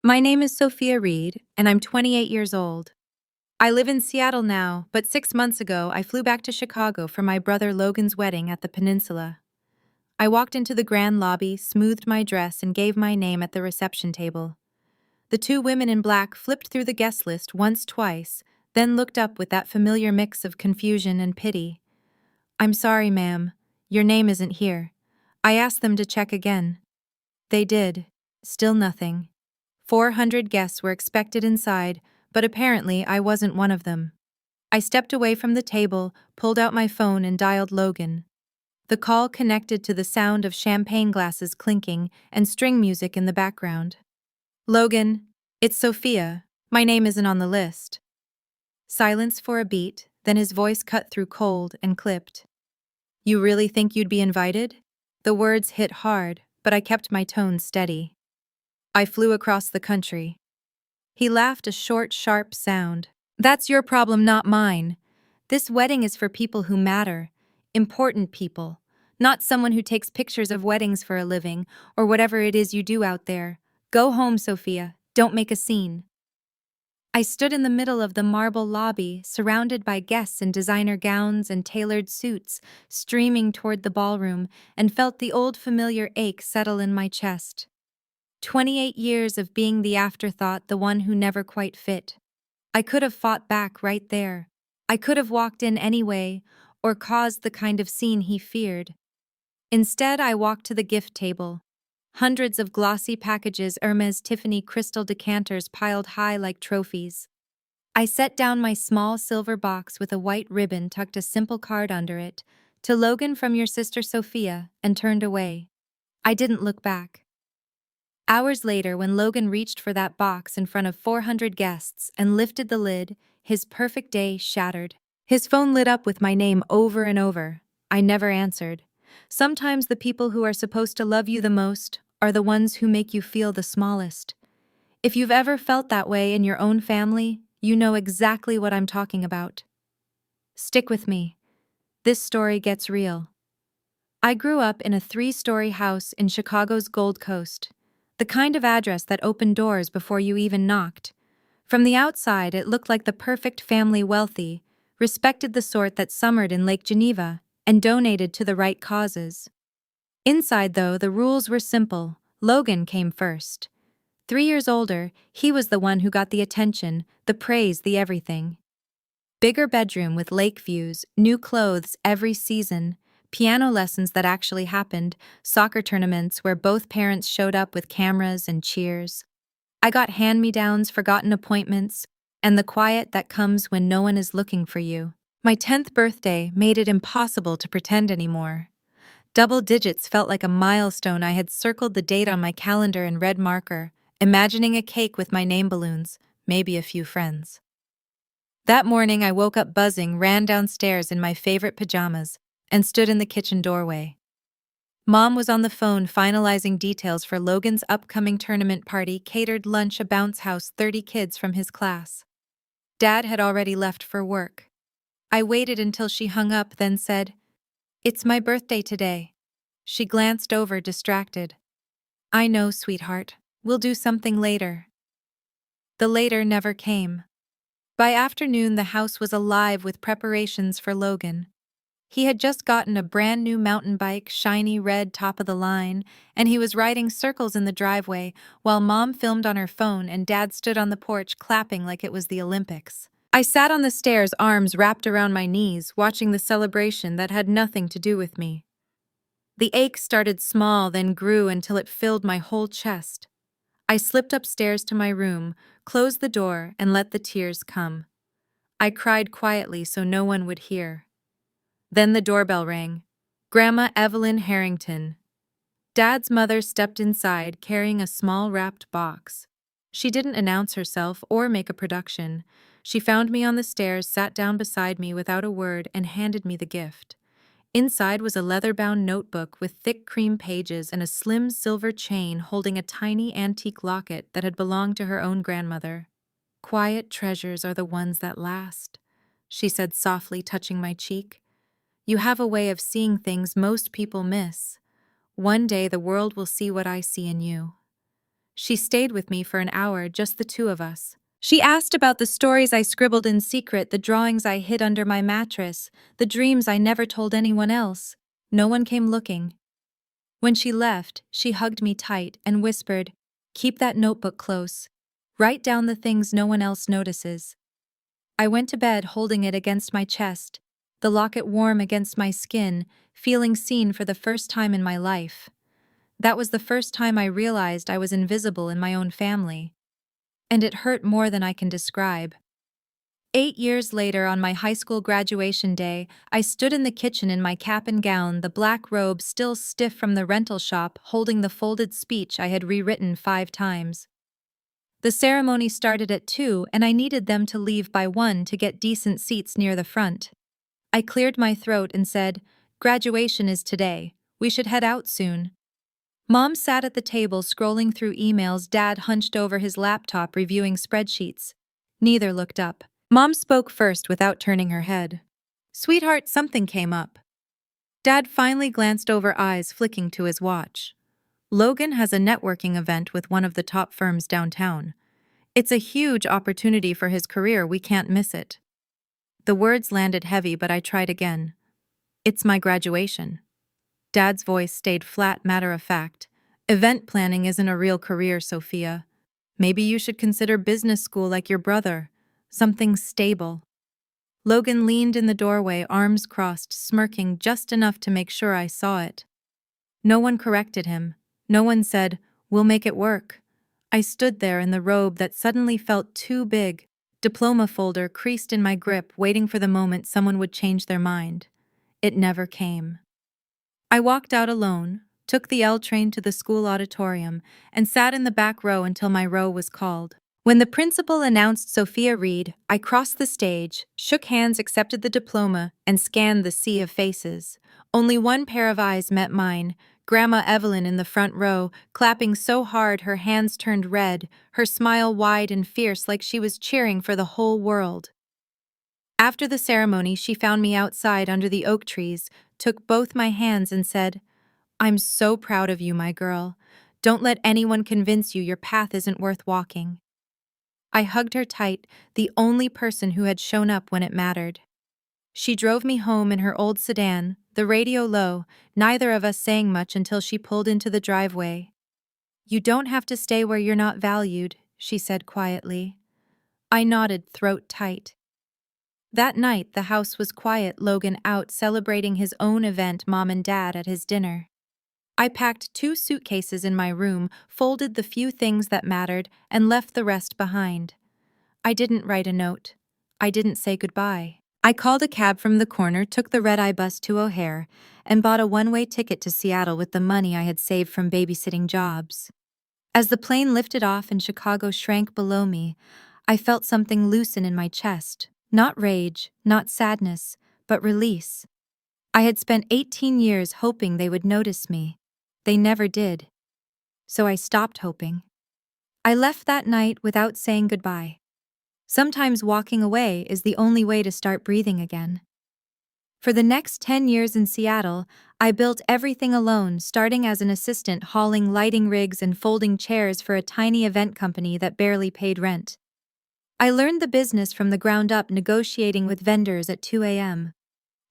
My name is Sophia Reed, and I'm 28 years old. I live in Seattle now, but 6 months ago I flew back to Chicago for my brother Logan's wedding at the Peninsula. I walked into the grand lobby, smoothed my dress, and gave my name at the reception table. The two women in black flipped through the guest list twice, then looked up with that familiar mix of confusion and pity. "I'm sorry, ma'am. Your name isn't here." I asked them to check again. They did. Still nothing. 400 guests were expected inside, but apparently I wasn't one of them. I stepped away from the table, pulled out my phone, and dialed Logan. The call connected to the sound of champagne glasses clinking and string music in the background. "Logan, it's Sophia. My name isn't on the list." Silence for a beat, then his voice cut through cold and clipped. "You really think you'd be invited?" The words hit hard, but I kept my tone steady. "I flew across the country." He laughed, a short, sharp sound. "That's your problem, not mine. This wedding is for people who matter, important people, not someone who takes pictures of weddings for a living, or whatever it is you do out there. Go home, Sophia. Don't make a scene." I stood in the middle of the marble lobby, surrounded by guests in designer gowns and tailored suits, streaming toward the ballroom, and felt the old familiar ache settle in my chest. 28 years of being the afterthought, the one who never quite fit. I could have fought back right there. I could have walked in anyway, or caused the kind of scene he feared. Instead, I walked to the gift table. Hundreds of glossy packages, Hermes Tiffany crystal decanters piled high like trophies. I set down my small silver box with a white ribbon, tucked a simple card under it, "To Logan from your sister Sophia," and turned away. I didn't look back. Hours later, when Logan reached for that box in front of 400 guests and lifted the lid, his perfect day shattered. His phone lit up with my name over and over. I never answered. Sometimes the people who are supposed to love you the most are the ones who make you feel the smallest. If you've ever felt that way in your own family, you know exactly what I'm talking about. Stick with me. This story gets real. I grew up in a 3-story house in Chicago's Gold Coast. The kind of address that opened doors before you even knocked. From the outside, it looked like the perfect family, wealthy, respected, the sort that summered in Lake Geneva and donated to the right causes. Inside, though, the rules were simple. Logan came first. 3 years older, he was the one who got the attention, the praise, the everything. Bigger bedroom with lake views, new clothes every season, piano lessons that actually happened, soccer tournaments where both parents showed up with cameras and cheers. I got hand-me-downs, forgotten appointments, and the quiet that comes when no one is looking for you. My 10th birthday made it impossible to pretend anymore. Double digits felt like a milestone. I had circled the date on my calendar in red marker, imagining a cake with my name balloons, maybe a few friends. That morning I woke up buzzing, ran downstairs in my favorite pajamas, and stood in the kitchen doorway. Mom was on the phone finalizing details for Logan's upcoming tournament party, catered lunch, a bounce house, 30 kids from his class. Dad had already left for work. I waited until she hung up, then said, "It's my birthday today." She glanced over, distracted. "I know, sweetheart. We'll do something later." The later never came. By afternoon, the house was alive with preparations for Logan. He had just gotten a brand new mountain bike, shiny red, top of the line, and he was riding circles in the driveway while Mom filmed on her phone and Dad stood on the porch clapping like it was the Olympics. I sat on the stairs, arms wrapped around my knees, watching the celebration that had nothing to do with me. The ache started small, then grew until it filled my whole chest. I slipped upstairs to my room, closed the door, and let the tears come. I cried quietly so no one would hear. Then the doorbell rang. Grandma Evelyn Harrington. Dad's mother stepped inside carrying a small wrapped box. She didn't announce herself or make a production. She found me on the stairs, sat down beside me without a word, and handed me the gift. Inside was a leather-bound notebook with thick cream pages and a slim silver chain holding a tiny antique locket that had belonged to her own grandmother. "Quiet treasures are the ones that last," she said softly, touching my cheek. "You have a way of seeing things most people miss. One day the world will see what I see in you." She stayed with me for an hour, just the two of us. She asked about the stories I scribbled in secret, the drawings I hid under my mattress, the dreams I never told anyone else. No one came looking. When she left, she hugged me tight and whispered, "Keep that notebook close. Write down the things no one else notices." I went to bed holding it against my chest, the locket warm against my skin, feeling seen for the first time in my life. That was the first time I realized I was invisible in my own family. And it hurt more than I can describe. 8 years later, on my high school graduation day, I stood in the kitchen in my cap and gown, the black robe still stiff from the rental shop, holding the folded speech I had rewritten 5 times. The ceremony started at 2, and I needed them to leave by 1 to get decent seats near the front. I cleared my throat and said, "Graduation is today. We should head out soon." Mom sat at the table scrolling through emails. Dad hunched over his laptop reviewing spreadsheets. Neither looked up. Mom spoke first without turning her head. "Sweetheart, something came up." Dad finally glanced over, eyes flicking to his watch. "Logan has a networking event with one of the top firms downtown. It's a huge opportunity for his career, we can't miss it." The words landed heavy, but I tried again. "It's my graduation." Dad's voice stayed flat, matter-of-fact. "Event planning isn't a real career, Sophia. Maybe you should consider business school like your brother. Something stable." Logan leaned in the doorway, arms crossed, smirking just enough to make sure I saw it. No one corrected him. No one said, "We'll make it work." I stood there in the robe that suddenly felt too big, diploma folder creased in my grip, waiting for the moment someone would change their mind. It never came. I walked out alone, took the L train to the school auditorium, and sat in the back row until my row was called. When the principal announced Sophia Reed, I crossed the stage, shook hands, accepted the diploma, and scanned the sea of faces. Only one pair of eyes met mine, Grandma Evelyn in the front row, clapping so hard her hands turned red, her smile wide and fierce like she was cheering for the whole world. After the ceremony, she found me outside under the oak trees, took both my hands and said, "I'm so proud of you, my girl. Don't let anyone convince you your path isn't worth walking." I hugged her tight, the only person who had shown up when it mattered. She drove me home in her old sedan, the radio low, neither of us saying much until she pulled into the driveway. "You don't have to stay where you're not valued," she said quietly. I nodded, throat tight. That night, the house was quiet, Logan out celebrating his own event, Mom and Dad at his dinner. I packed 2 suitcases in my room, folded the few things that mattered, and left the rest behind. I didn't write a note. I didn't say goodbye. I called a cab from the corner, took the red-eye bus to O'Hare, and bought a one-way ticket to Seattle with the money I had saved from babysitting jobs. As the plane lifted off and Chicago shrank below me, I felt something loosen in my chest. Not rage, not sadness, but release. I had spent 18 years hoping they would notice me. They never did. So I stopped hoping. I left that night without saying goodbye. Sometimes walking away is the only way to start breathing again. For the next 10 years in Seattle, I built everything alone, starting as an assistant hauling lighting rigs and folding chairs for a tiny event company that barely paid rent. I learned the business from the ground up, negotiating with vendors at 2 a.m.,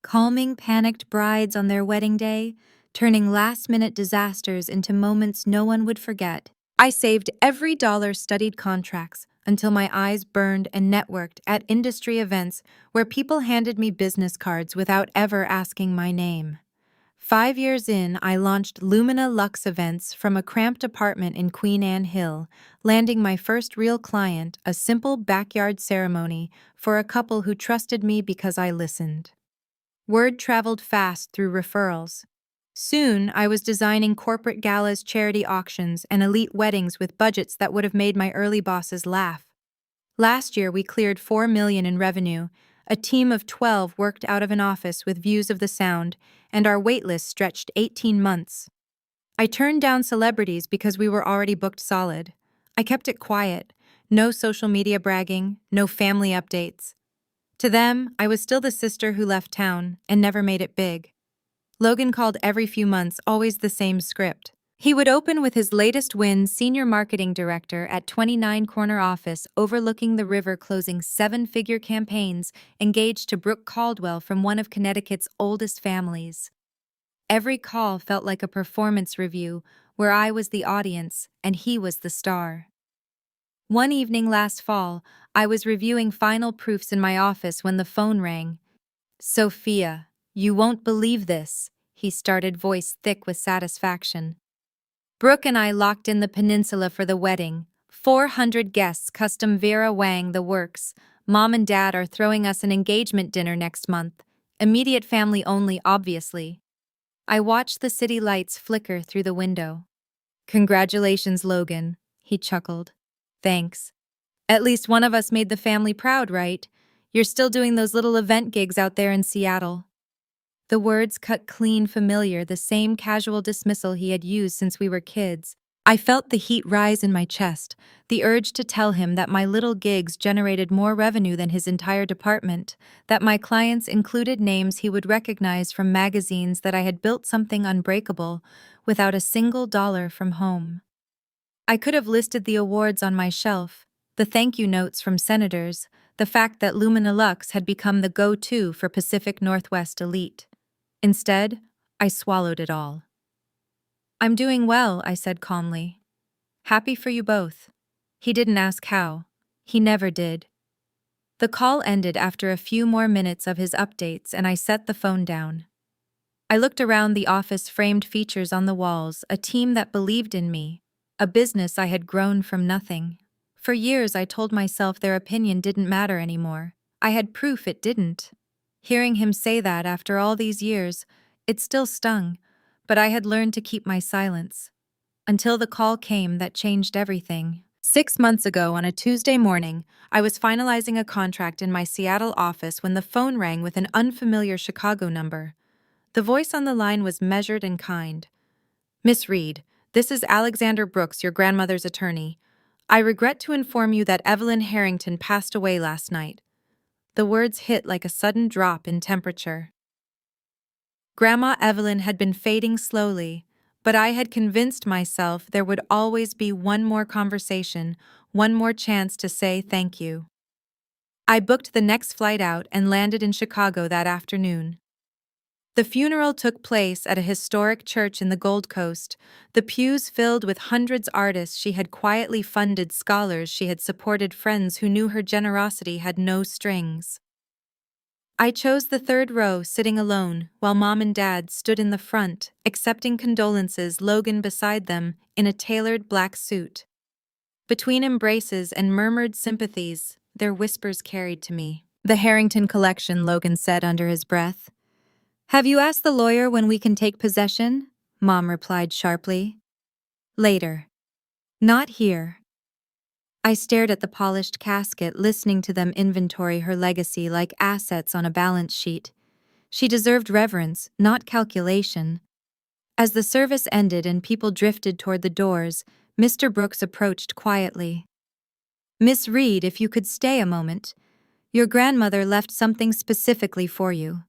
calming panicked brides on their wedding day, turning last-minute disasters into moments no one would forget. I saved every dollar, studied contracts, until my eyes burned, and networked at industry events where people handed me business cards without ever asking my name. 5 years in, I launched Lumina Luxe Events from a cramped apartment in Queen Anne Hill, landing my first real client, a simple backyard ceremony for a couple who trusted me because I listened. Word traveled fast through referrals. Soon, I was designing corporate galas, charity auctions, and elite weddings with budgets that would have made my early bosses laugh. Last year, we cleared $4 million in revenue. A team of 12 worked out of an office with views of the Sound, and our waitlist stretched 18 months. I turned down celebrities because we were already booked solid. I kept it quiet. No social media bragging, no family updates. To them, I was still the sister who left town and never made it big. Logan called every few months, always the same script. He would open with his latest win, senior marketing director at 29 Corner Office, overlooking the river, closing seven-figure campaigns, engaged to Brooke Caldwell from one of Connecticut's oldest families. Every call felt like a performance review, where I was the audience and he was the star. One evening last fall, I was reviewing final proofs in my office when the phone rang. "Sophia, you won't believe this," he started, voice thick with satisfaction. "Brooke and I locked in the Peninsula for the wedding. 400 guests, custom Vera Wang, the works. Mom and Dad are throwing us an engagement dinner next month. Immediate family only, obviously." I watched the city lights flicker through the window. "Congratulations, Logan," he chuckled. "Thanks. At least one of us made the family proud, right? You're still doing those little event gigs out there in Seattle." The words cut clean familiar, the same casual dismissal he had used since we were kids. I felt the heat rise in my chest, the urge to tell him that my little gigs generated more revenue than his entire department, that my clients included names he would recognize from magazines, that I had built something unbreakable without a single dollar from home. I could have listed the awards on my shelf, the thank you notes from senators, the fact that Luminilux had become the go-to for Pacific Northwest elite. Instead, I swallowed it all. "I'm doing well," I said calmly. "Happy for you both." He didn't ask how. He never did. The call ended after a few more minutes of his updates, and I set the phone down. I looked around the office, framed features on the walls, a team that believed in me, a business I had grown from nothing. For years I told myself their opinion didn't matter anymore. I had proof it didn't. Hearing him say that after all these years, it still stung, but I had learned to keep my silence. Until the call came that changed everything. 6 months ago, on a Tuesday morning, I was finalizing a contract in my Seattle office when the phone rang with an unfamiliar Chicago number. The voice on the line was measured and kind. "Miss Reed, this is Alexander Brooks, your grandmother's attorney. I regret to inform you that Evelyn Harrington passed away last night." The words hit like a sudden drop in temperature. Grandma Evelyn had been fading slowly, but I had convinced myself there would always be one more conversation, one more chance to say thank you. I booked the next flight out and landed in Chicago that afternoon. The funeral took place at a historic church in the Gold Coast, the pews filled with hundreds of artists she had quietly funded, scholars she had supported, friends who knew her generosity had no strings. I chose the third row, sitting alone, while Mom and Dad stood in the front, accepting condolences, Logan beside them, in a tailored black suit. Between embraces and murmured sympathies, their whispers carried to me. "The Harrington collection," Logan said under his breath. "Have you asked the lawyer when we can take possession?" Mom replied sharply. "Later. Not here." I stared at the polished casket, listening to them inventory her legacy like assets on a balance sheet. She deserved reverence, not calculation. As the service ended and people drifted toward the doors, Mr. Brooks approached quietly. "Miss Reed, if you could stay a moment. Your grandmother left something specifically for you."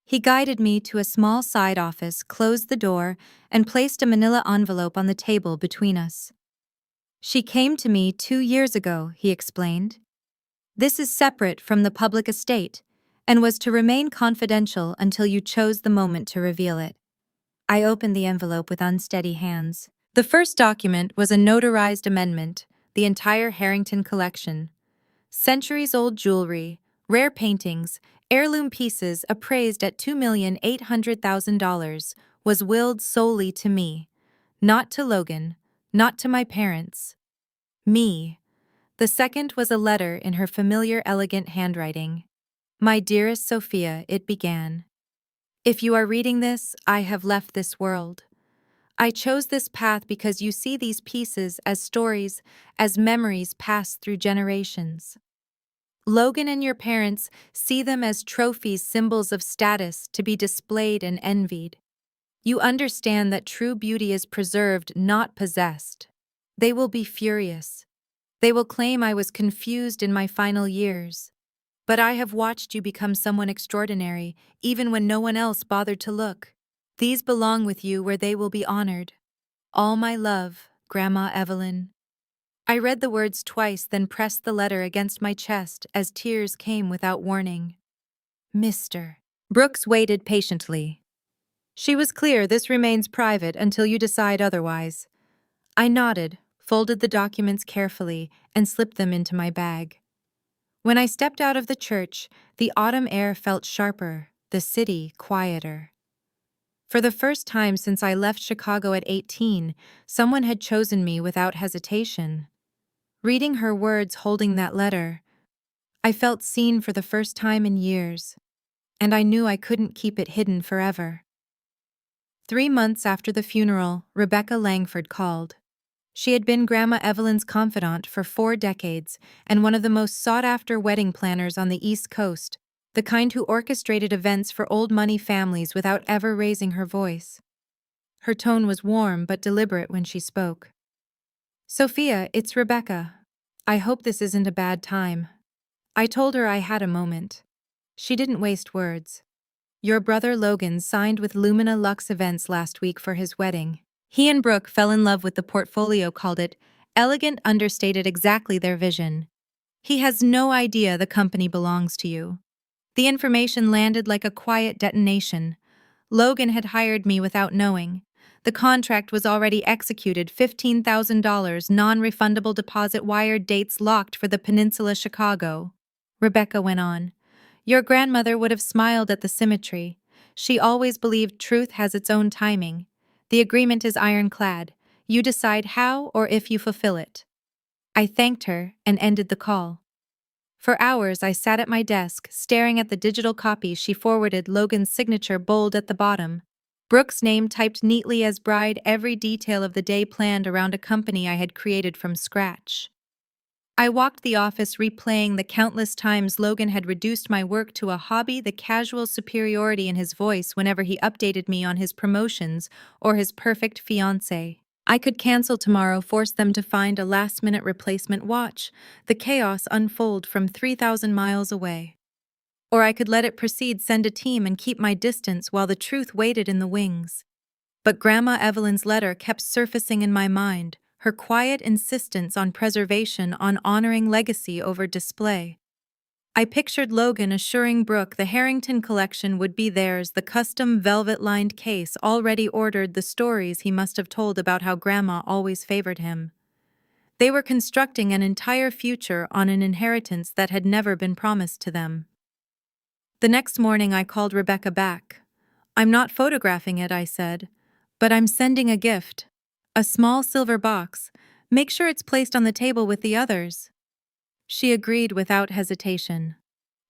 He guided me to a small side office, closed the door, and placed a manila envelope on the table between us. "She came to me 2 years ago," he explained. "This is separate from the public estate, and was to remain confidential until you chose the moment to reveal it." I opened the envelope with unsteady hands. The first document was a notarized amendment, the entire Harrington collection. Centuries-old jewelry, rare paintings, heirloom pieces appraised at $2,800,000 was willed solely to me. Not to Logan, not to my parents. Me. The second was a letter in her familiar, elegant handwriting. "My dearest Sophia," it began. "If you are reading this, I have left this world. I chose this path because you see these pieces as stories, as memories passed through generations. Logan and your parents see them as trophies, symbols of status to be displayed and envied. You understand that true beauty is preserved, not possessed. They will be furious. They will claim I was confused in my final years. But I have watched you become someone extraordinary, even when no one else bothered to look. These belong with you where they will be honored." All my love, Grandma Evelyn. I read the words twice, then pressed the letter against my chest as tears came without warning. Mr. Brooks waited patiently. She was clear this remains private until you decide otherwise. I nodded, folded the documents carefully, and slipped them into my bag. When I stepped out of the church, the autumn air felt sharper, the city quieter. For the first time since I left Chicago at 18, someone had chosen me without hesitation. Reading her words holding that letter, I felt seen for the first time in years, and I knew I couldn't keep it hidden forever. 3 months after the funeral, Rebecca Langford called. She had been Grandma Evelyn's confidant for 4 decades and one of the most sought-after wedding planners on the East Coast, the kind who orchestrated events for old-money families without ever raising her voice. Her tone was warm but deliberate when she spoke. "Sophia, it's Rebecca. I hope this isn't a bad time." I told her I had a moment. She didn't waste words. "Your brother Logan signed with Lumina Lux Events last week for his wedding. He and Brooke fell in love with the portfolio, called it elegant, understated exactly their vision. He has no idea the company belongs to you." The information landed like a quiet detonation. Logan had hired me without knowing. The contract was already executed, $15,000 non-refundable deposit wired, dates locked for the Peninsula, Chicago. Rebecca went on. "Your grandmother would have smiled at the symmetry. She always believed truth has its own timing. The agreement is ironclad. You decide how or if you fulfill it." I thanked her and ended the call. For hours I sat at my desk, staring at the digital copy she forwarded, Logan's signature bold at the bottom. Brooke's name typed neatly as bride, every detail of the day planned around a company I had created from scratch. I walked the office, replaying the countless times Logan had reduced my work to a hobby, the casual superiority in his voice whenever he updated me on his promotions or his perfect fiancée. I could cancel tomorrow, force them to find a last-minute replacement, watch the chaos unfold from 3,000 miles away. Or I could let it proceed, send a team, and keep my distance while the truth waited in the wings. But Grandma Evelyn's letter kept surfacing in my mind, her quiet insistence on preservation, on honoring legacy over display. I pictured Logan assuring Brooke the Harrington collection would be theirs, the custom velvet-lined case already ordered, the stories he must have told about how Grandma always favored him. They were constructing an entire future on an inheritance that had never been promised to them. The next morning I called Rebecca back. "I'm not photographing it," I said, "but I'm sending a gift. A small silver box. Make sure it's placed on the table with the others." She agreed without hesitation.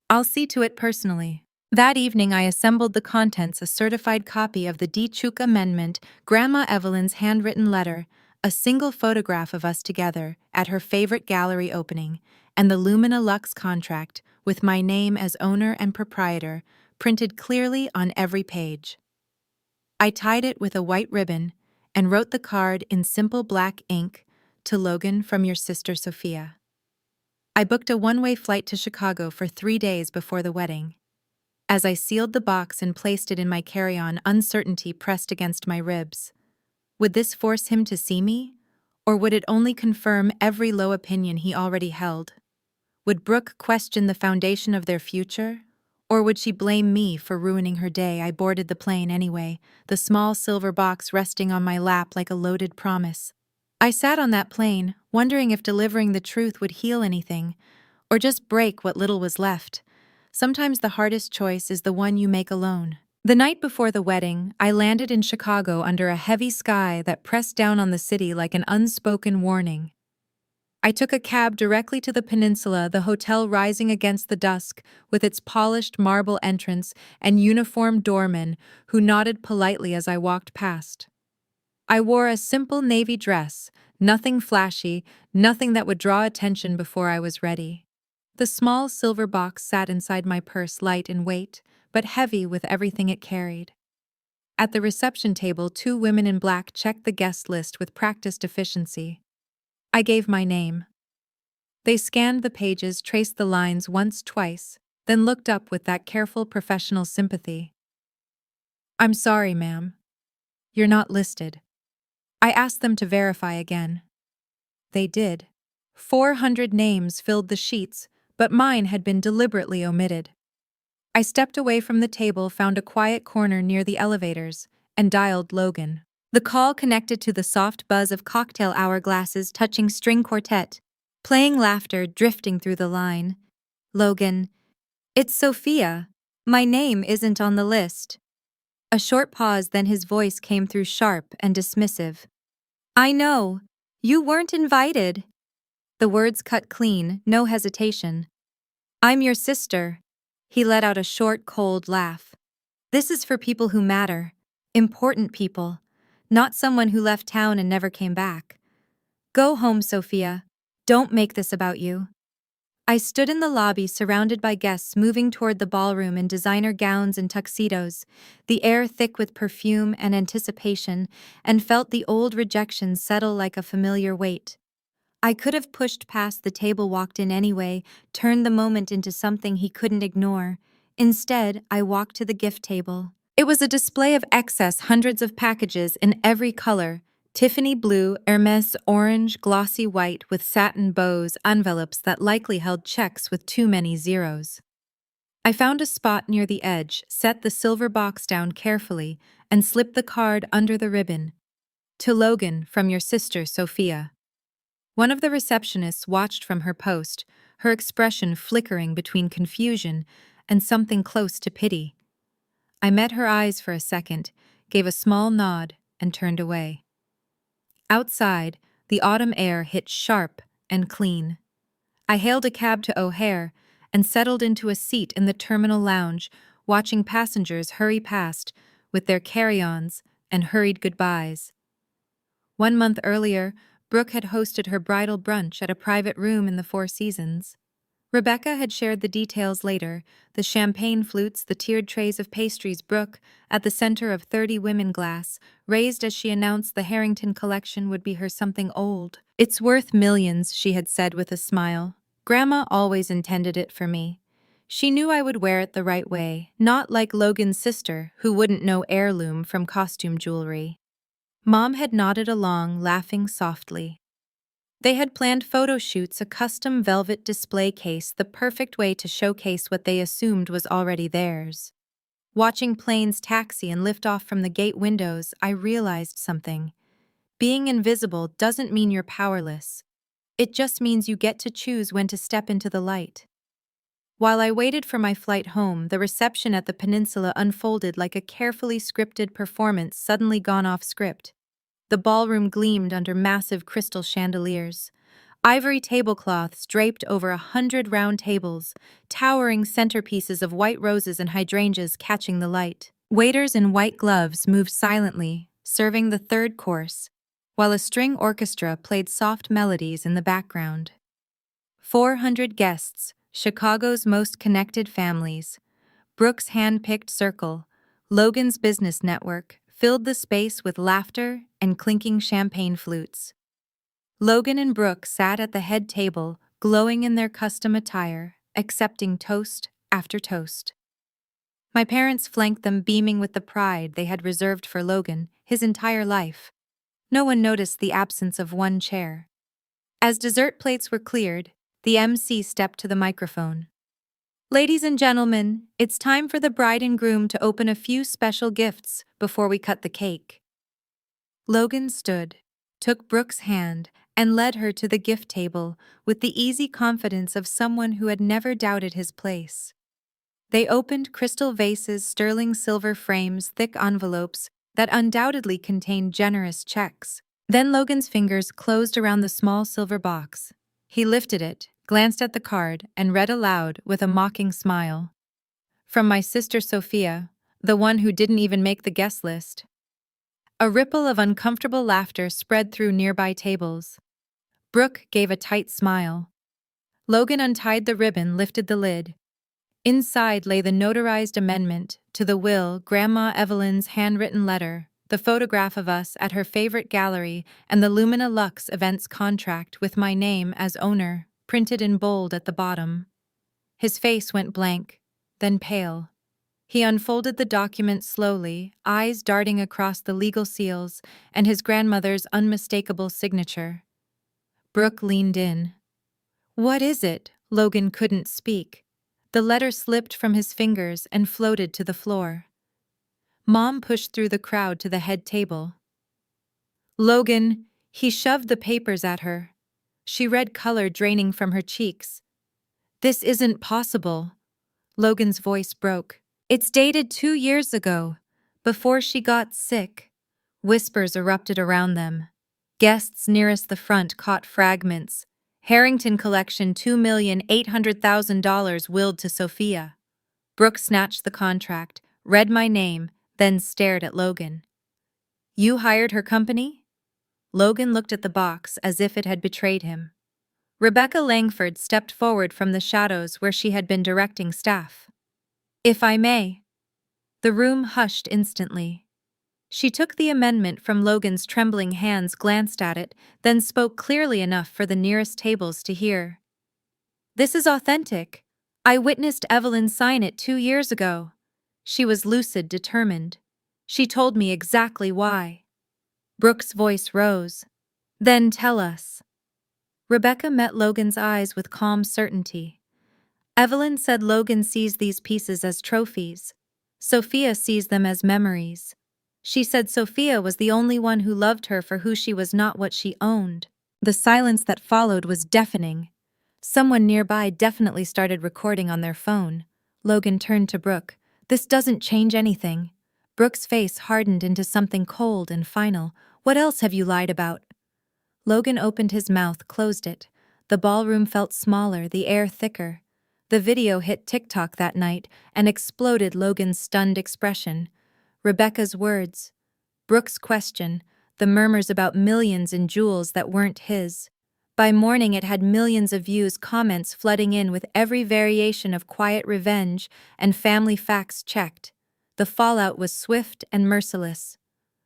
"I'll see to it personally." That evening I assembled the contents, a certified copy of the Dichuk Amendment, Grandma Evelyn's handwritten letter, a single photograph of us together at her favorite gallery opening, and the Lumina Lux contract, with my name as owner and proprietor, printed clearly on every page. I tied it with a white ribbon and wrote the card in simple black ink, "To Logan from your sister Sophia." I booked a one-way flight to Chicago for 3 days before the wedding. As I sealed the box and placed it in my carry-on, uncertainty pressed against my ribs. Would this force him to see me? Or would it only confirm every low opinion he already held? Would Brooke question the foundation of their future? Or would she blame me for ruining her day? I boarded the plane anyway, the small silver box resting on my lap like a loaded promise. I sat on that plane, wondering if delivering the truth would heal anything, or just break what little was left. Sometimes the hardest choice is the one you make alone. The night before the wedding, I landed in Chicago under a heavy sky that pressed down on the city like an unspoken warning. I took a cab directly to the Peninsula, the hotel rising against the dusk, with its polished marble entrance and uniformed doormen who nodded politely as I walked past. I wore a simple navy dress, nothing flashy, nothing that would draw attention before I was ready. The small silver box sat inside my purse, light in weight, but heavy with everything it carried. At the reception table, 2 women in black checked the guest list with practiced efficiency. I gave my name. They scanned the pages, traced the lines once, twice, then looked up with that careful professional sympathy. "I'm sorry, ma'am. You're not listed." I asked them to verify again. They did. 400 names filled the sheets, but mine had been deliberately omitted. I stepped away from the table, found a quiet corner near the elevators, and dialed Logan. The call connected to the soft buzz of cocktail hour glasses touching string quartet, playing laughter drifting through the line. Logan, it's Sophia. My name isn't on the list. A short pause, then his voice came through sharp and dismissive. I know. You weren't invited. The words cut clean, no hesitation. I'm your sister. He let out a short, cold laugh. This is for people who matter. Important people. Not someone who left town and never came back. Go home, Sophia. Don't make this about you. I stood in the lobby surrounded by guests moving toward the ballroom in designer gowns and tuxedos, the air thick with perfume and anticipation, and felt the old rejection settle like a familiar weight. I could have pushed past the table, walked in anyway, turned the moment into something he couldn't ignore. Instead, I walked to the gift table. It was a display of excess, hundreds of packages in every color: Tiffany blue, Hermes orange, glossy white with satin bows, envelopes that likely held checks with too many zeros. I found a spot near the edge, set the silver box down carefully, and slipped the card under the ribbon. To Logan, from your sister, Sophia. One of the receptionists watched from her post, her expression flickering between confusion and something close to pity. I met her eyes for a second, gave a small nod, and turned away. Outside, the autumn air hit sharp and clean. I hailed a cab to O'Hare and settled into a seat in the terminal lounge, watching passengers hurry past with their carry-ons and hurried goodbyes. 1 month earlier, Brooke had hosted her bridal brunch at a private room in the Four Seasons. Rebecca had shared the details later: the champagne flutes, the tiered trays of pastries. Brooke, at the center of 30 women glass, raised as she announced the Harrington collection would be her something old. It's worth millions, she had said with a smile. Grandma always intended it for me. She knew I would wear it the right way, not like Logan's sister, who wouldn't know heirloom from costume jewelry. Mom had nodded along, laughing softly. They had planned photo shoots, a custom velvet display case, the perfect way to showcase what they assumed was already theirs. Watching planes taxi and lift off from the gate windows, I realized something. Being invisible doesn't mean you're powerless. It just means you get to choose when to step into the light. While I waited for my flight home, the reception at the Peninsula unfolded like a carefully scripted performance suddenly gone off script. The ballroom gleamed under massive crystal chandeliers. Ivory tablecloths draped over 100 round tables, towering centerpieces of white roses and hydrangeas catching the light. Waiters in white gloves moved silently, serving the third course, while a string orchestra played soft melodies in the background. 400 guests, Chicago's most connected families, Brooke's hand-picked circle, Logan's business network, filled the space with laughter and clinking champagne flutes. Logan and Brooke sat at the head table, glowing in their custom attire, accepting toast after toast. My parents flanked them, beaming with the pride they had reserved for Logan his entire life. No one noticed the absence of one chair. As dessert plates were cleared, the MC stepped to the microphone. Ladies and gentlemen, it's time for the bride and groom to open a few special gifts before we cut the cake. Logan stood, took Brooke's hand, and led her to the gift table with the easy confidence of someone who had never doubted his place. They opened crystal vases, sterling silver frames, thick envelopes that undoubtedly contained generous checks. Then Logan's fingers closed around the small silver box. He lifted it, glanced at the card, and read aloud with a mocking smile. From my sister Sophia, the one who didn't even make the guest list. A ripple of uncomfortable laughter spread through nearby tables. Brooke gave a tight smile. Logan untied the ribbon, lifted the lid. Inside lay the notarized amendment to the will, Grandma Evelyn's handwritten letter, the photograph of us at her favorite gallery, and the Lumina Lux Events contract with my name as owner, printed in bold at the bottom. His face went blank, then pale. He unfolded the document slowly, eyes darting across the legal seals and his grandmother's unmistakable signature. Brooke leaned in. "What is it?" Logan couldn't speak. The letter slipped from his fingers and floated to the floor. Mom pushed through the crowd to the head table. "Logan," he shoved the papers at her. She read color draining from her cheeks. "This isn't possible." Logan's voice broke. "It's dated 2 years ago, before she got sick." Whispers erupted around them. Guests nearest the front caught fragments. "Harrington collection $2,800,000 willed to Sophia." Brooke snatched the contract, read my name, then stared at Logan. "You hired her company?" Logan looked at the box as if it had betrayed him. Rebecca Langford stepped forward from the shadows where she had been directing staff. "If I may." The room hushed instantly. She took the amendment from Logan's trembling hands, glanced at it, then spoke clearly enough for the nearest tables to hear. "This is authentic. I witnessed Evelyn sign it 2 years ago." She was lucid, determined. "She told me exactly why." Brooke's voice rose. "Then tell us." Rebecca met Logan's eyes with calm certainty. "Evelyn said Logan sees these pieces as trophies. Sophia sees them as memories. She said Sophia was the only one who loved her for who she was, not what she owned." The silence that followed was deafening. Someone nearby definitely started recording on their phone. Logan turned to Brooke. "This doesn't change anything." Brooke's face hardened into something cold and final. "What else have you lied about?" Logan opened his mouth, closed it. The ballroom felt smaller, the air thicker. The video hit TikTok that night and exploded Logan's stunned expression. Rebecca's words, Brooke's question, the murmurs about millions in jewels that weren't his. By morning it had millions of views, comments flooding in with every variation of quiet revenge and family facts checked. The fallout was swift and merciless.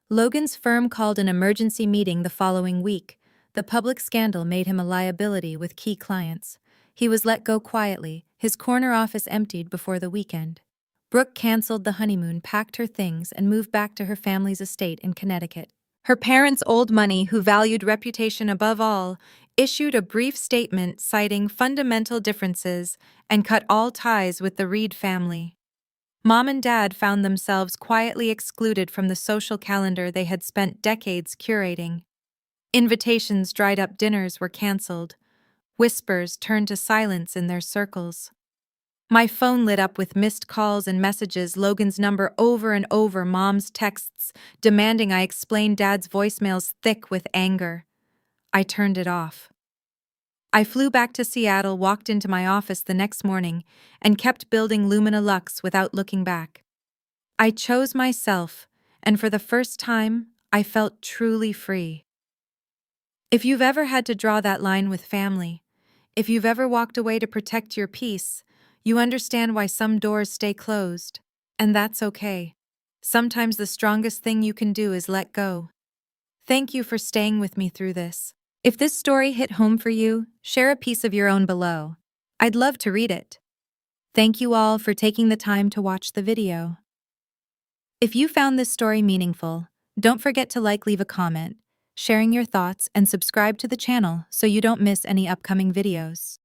Logan's firm called an emergency meeting the following week. The public scandal made him a liability with key clients. He was let go quietly, his corner office emptied before the weekend. Brooke canceled the honeymoon, packed her things, and moved back to her family's estate in Connecticut. Her parents' old money, who valued reputation above all, issued a brief statement citing fundamental differences and cut all ties with the Reed family. Mom and Dad found themselves quietly excluded from the social calendar they had spent decades curating. Invitations dried up, dinners were canceled. Whispers turned to silence in their circles. My phone lit up with missed calls and messages, Logan's number over and over, Mom's texts demanding I explain, Dad's voicemails thick with anger. I turned it off. I flew back to Seattle, walked into my office the next morning, and kept building Lumina Lux without looking back. I chose myself, and for the first time, I felt truly free. If you've ever had to draw that line with family, if you've ever walked away to protect your peace, you understand why some doors stay closed. And that's okay. Sometimes the strongest thing you can do is let go. Thank you for staying with me through this. If this story hit home for you, share a piece of your own below. I'd love to read it. Thank you all for taking the time to watch the video. If you found this story meaningful, don't forget to leave a comment, sharing your thoughts, and subscribe to the channel so you don't miss any upcoming videos.